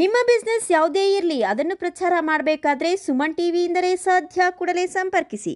ನಿಮ್ಮ ಬಿಸ್ನೆಸ್ ಯಾವುದೇ ಇರಲಿ ಅದನ್ನು ಪ್ರಚಾರ ಮಾಡಬೇಕಾದ್ರೆ ಸುಮನ್ ಟಿವಿಯಿಂದಲೇ ಸಾಧ್ಯ. ಕೂಡಲೇ ಸಂಪರ್ಕಿಸಿ.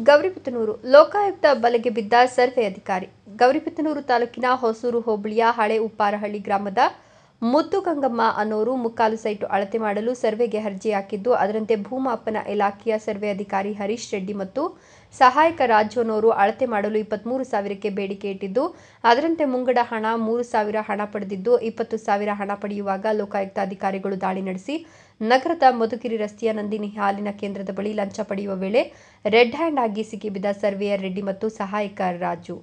ಗೌರಿಬಿದನೂರು ಲೋಕಾಯುಕ್ತ ಬಲೆಗೆ ಬಿದ್ದ ಸರ್ವೆ ಅಧಿಕಾರಿ. ಗೌರಿಬಿದನೂರು ತಾಲೂಕಿನ ಹೊಸೂರು ಹೋಬಳಿಯ ಹಳೆ ಉಪ್ಪಾರಹಳ್ಳಿ ಗ್ರಾಮದ ಮುದ್ದುಗಂಗಮ್ಮ ಅನ್ನೋರು ಮುಕ್ಕಾಲು ಸೈಟು ಅಳತೆ ಮಾಡಲು ಸರ್ವೆಗೆ ಅರ್ಜಿ ಹಾಕಿದ್ದು, ಅದರಂತೆ ಭೂಮಾಪನ ಇಲಾಖೆಯ ಸರ್ವೆ ಅಧಿಕಾರಿ ಹರೀಶ್ ರೆಡ್ಡಿ ಮತ್ತು ಸಹಾಯಕ ರಾಜು ಅನ್ನೋರು ಅಳತೆ ಮಾಡಲು 23,000ಕ್ಕೆ ಬೇಡಿಕೆ ಇಟ್ಟಿದ್ದು, ಅದರಂತೆ ಮುಂಗಡ ಹಣ 3,000 ಹಣ ಪಡೆದಿದ್ದು, 20,000 ಹಣ ಪಡೆಯುವಾಗ ಲೋಕಾಯುಕ್ತ ಅಧಿಕಾರಿಗಳು ದಾಳಿ ನಡೆಸಿ ನಗರದ ಮಧುಗಿರಿ ರಸ್ತೆಯ ನಂದಿನಿ ಹಾಲಿನ ಕೇಂದ್ರದ ಬಳಿ ಲಂಚ ಪಡೆಯುವ ವೇಳೆ ರೆಡ್ ಹ್ಯಾಂಡ್ ಆಗಿ ಸಿಕ್ಕಿಬಿದ್ದ ಸರ್ವೇಯರ್ ರೆಡ್ಡಿ ಮತ್ತು ಸಹಾಯಕ ರಾಜು.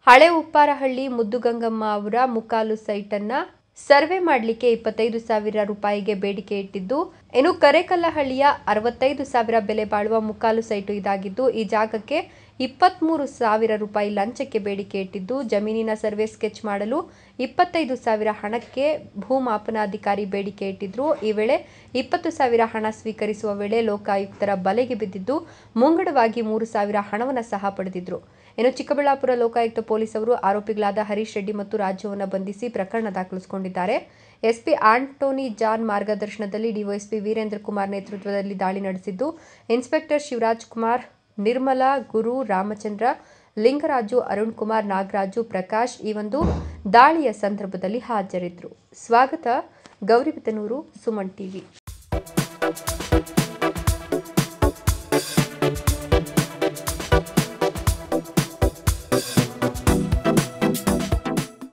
ಹಳೆ ಉಪ್ಪಾರಹಳ್ಳಿ ಮುದ್ದುಗಂಗಮ್ಮ ಅವರ ಮುಕ್ಕಾಲು ಸೈಟನ್ನ ಸರ್ವೆ ಮಾಡಲಿಕ್ಕೆ 25,000 ರೂಪಾಯಿಗೆ ಬೇಡಿಕೆ ಇಟ್ಟಿದ್ದು, ಇನ್ನು ಕರೇಕಲ್ಲಹಳ್ಳಿಯ 65,000 ಬೆಲೆ ಬಾಳುವ ಮುಕ್ಕಾಲು ಸೈಟು ಇದಾಗಿದ್ದು, ಈ ಜಾಗಕ್ಕೆ 23,000 ರೂಪಾಯಿ ಲಂಚಕ್ಕೆ ಬೇಡಿಕೆ ಇಟ್ಟಿದ್ದು, ಜಮೀನಿನ ಸರ್ವೆ ಸ್ಕೆಚ್ ಮಾಡಲು 25,000 ಹಣಕ್ಕೆ ಭೂಮಾಪನಾಧಿಕಾರಿ ಬೇಡಿಕೆ ಇಟ್ಟಿದ್ರು. ಈ ವೇಳೆ 20,000 ಹಣ ಸ್ವೀಕರಿಸುವ ವೇಳೆ ಲೋಕಾಯುಕ್ತರ ಬಲೆಗೆ ಬಿದ್ದಿದ್ದು, ಮುಂಗಡವಾಗಿ 3,000 ಹಣವನ್ನು ಸಹ ಪಡೆದಿದ್ರು. ಇನ್ನು ಚಿಕ್ಕಬಳ್ಳಾಪುರ ಲೋಕಾಯುಕ್ತ ಪೊಲೀಸ್ ಅವರು ಆರೋಪಿಗಳಾದ ಹರೀಶ್ ರೆಡ್ಡಿ ಮತ್ತು ರಾಜ್ಯವನ್ನು ಬಂಧಿಸಿ ಪ್ರಕರಣ ದಾಖಲಿಸಿಕೊಂಡಿದ್ದಾರೆ. ಎಸ್ಪಿ ಆಂಟೋನಿ ಜಾನ್ ಮಾರ್ಗದರ್ಶನದಲ್ಲಿ ಡಿವೈಎಸ್ಪಿ ವೀರೇಂದ್ರ ಕುಮಾರ್ ನೇತೃತ್ವದಲ್ಲಿ ದಾಳಿ ನಡೆಸಿದ್ದು, ಇನ್ಸ್ಪೆಕ್ಟರ್ ಶಿವರಾಜ್ ಕುಮಾರ್, ನಿರ್ಮಲಾ, ಗುರು, ರಾಮಚಂದ್ರ, ಲಿಂಗರಾಜು, ಅರುಣ್ ಕುಮಾರ್, ನಾಗರಾಜು, ಪ್ರಕಾಶ್ ಈ ಒಂದು ದಾಳಿಯ ಸಂದರ್ಭದಲ್ಲಿ ಹಾಜರಿದ್ದರು. ಸ್ವಾಗತ. ಗೌರಿಬಿದನೂರು, ಸುಮನ್ ಟಿವಿ.